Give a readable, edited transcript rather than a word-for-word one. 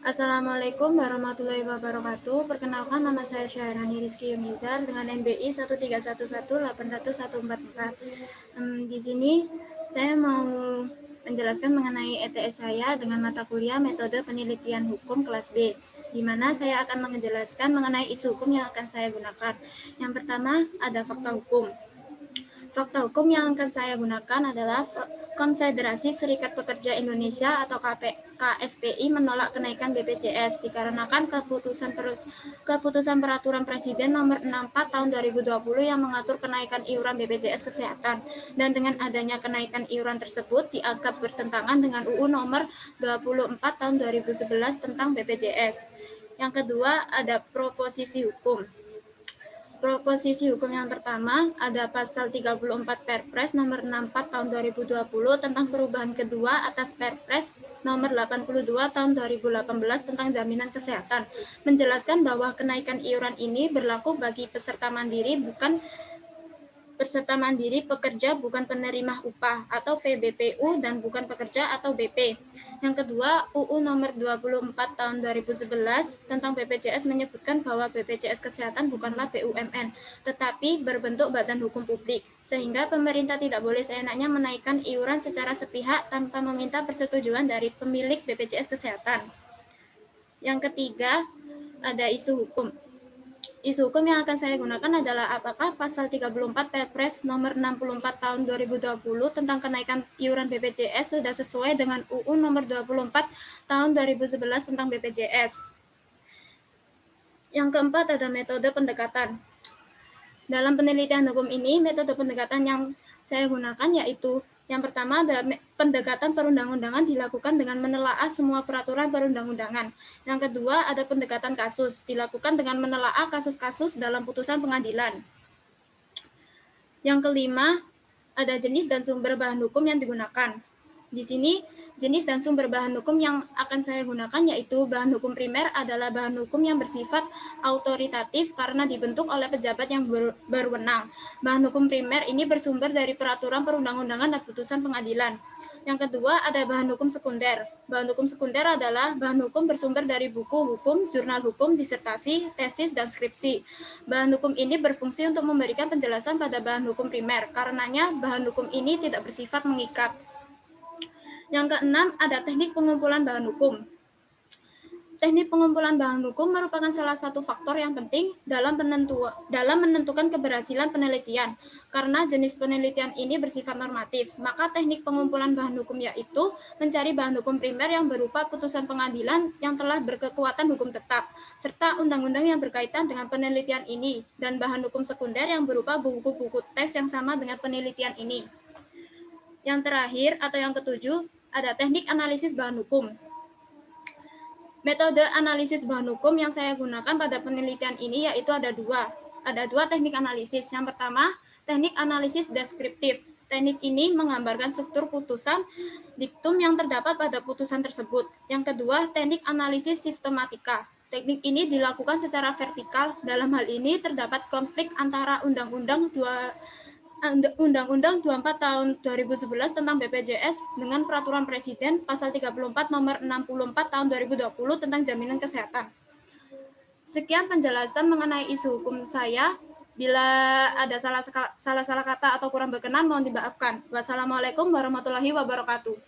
Assalamualaikum warahmatullahi wabarakatuh. Perkenalkan, nama saya Syahrani Rizky Yunizar dengan NBI 131180144. Di sini saya mau menjelaskan mengenai ETS saya dengan mata kuliah metode penelitian hukum kelas B, di mana saya akan menjelaskan mengenai isu hukum yang akan saya gunakan. Yang pertama, ada fakta hukum. Fakta hukum yang akan saya gunakan adalah Konfederasi Serikat Pekerja Indonesia atau KSPI menolak kenaikan BPJS dikarenakan keputusan peraturan Presiden nomor 64 tahun 2020 yang mengatur kenaikan iuran BPJS Kesehatan, dan dengan adanya kenaikan iuran tersebut dianggap bertentangan dengan UU nomor 24 tahun 2011 tentang BPJS. Yang kedua, ada proposisi hukum. Proposisi hukum yang pertama ada pasal 34 Perpres nomor 64 tahun 2020 tentang perubahan kedua atas Perpres nomor 82 tahun 2018 tentang jaminan kesehatan, menjelaskan bahwa kenaikan iuran ini berlaku bagi peserta mandiri pekerja bukan penerima upah atau PBPU dan bukan pekerja atau BP. Yang kedua, UU nomor 24 tahun 2011 tentang BPJS menyebutkan bahwa BPJS Kesehatan bukanlah BUMN, tetapi berbentuk badan hukum publik, sehingga pemerintah tidak boleh seenaknya menaikkan iuran secara sepihak tanpa meminta persetujuan dari pemilik BPJS Kesehatan. Yang ketiga, ada isu hukum. Isu hukum yang akan saya gunakan adalah apakah pasal 34 Perpres nomor 64 tahun 2020 tentang kenaikan iuran BPJS sudah sesuai dengan UU nomor 24 tahun 2011 tentang BPJS. Yang keempat ada metode pendekatan. Dalam penelitian hukum ini, metode pendekatan yang saya gunakan yaitu yang pertama adalah pendekatan perundang-undangan dilakukan dengan menelaah semua peraturan perundang-undangan. Yang kedua ada pendekatan kasus, dilakukan dengan menelaah kasus-kasus dalam putusan pengadilan. Yang kelima ada jenis dan sumber bahan hukum yang digunakan. Di sini jenis dan sumber bahan hukum yang akan saya gunakan yaitu bahan hukum primer adalah bahan hukum yang bersifat autoritatif karena dibentuk oleh pejabat yang berwenang. Bahan hukum primer ini bersumber dari peraturan perundang-undangan dan putusan pengadilan. Yang kedua ada bahan hukum sekunder. Bahan hukum sekunder adalah bahan hukum bersumber dari buku hukum, jurnal hukum, disertasi, tesis, dan skripsi. Bahan hukum ini berfungsi untuk memberikan penjelasan pada bahan hukum primer. Karenanya bahan hukum ini tidak bersifat mengikat. Yang keenam, ada teknik pengumpulan bahan hukum. Teknik pengumpulan bahan hukum merupakan salah satu faktor yang penting dalam menentukan keberhasilan penelitian. Karena jenis penelitian ini bersifat normatif, maka teknik pengumpulan bahan hukum yaitu mencari bahan hukum primer yang berupa putusan pengadilan yang telah berkekuatan hukum tetap, serta undang-undang yang berkaitan dengan penelitian ini, dan bahan hukum sekunder yang berupa buku-buku teks yang sama dengan penelitian ini. Yang terakhir atau yang ketujuh, ada teknik analisis bahan hukum. Metode analisis bahan hukum yang saya gunakan pada penelitian ini yaitu ada dua. Ada dua teknik analisis. Yang pertama, teknik analisis deskriptif. Teknik ini menggambarkan struktur putusan diktum yang terdapat pada putusan tersebut. Yang kedua, teknik analisis sistematika. Teknik ini dilakukan secara vertikal. Dalam hal ini terdapat konflik antara Undang-Undang 24 tahun 2011 tentang BPJS dengan Peraturan Presiden Pasal 34 Nomor 64 tahun 2020 tentang Jaminan Kesehatan. Sekian penjelasan mengenai isu hukum saya. Bila ada salah kata atau kurang berkenan, mohon dimaafkan. Wassalamualaikum warahmatullahi wabarakatuh.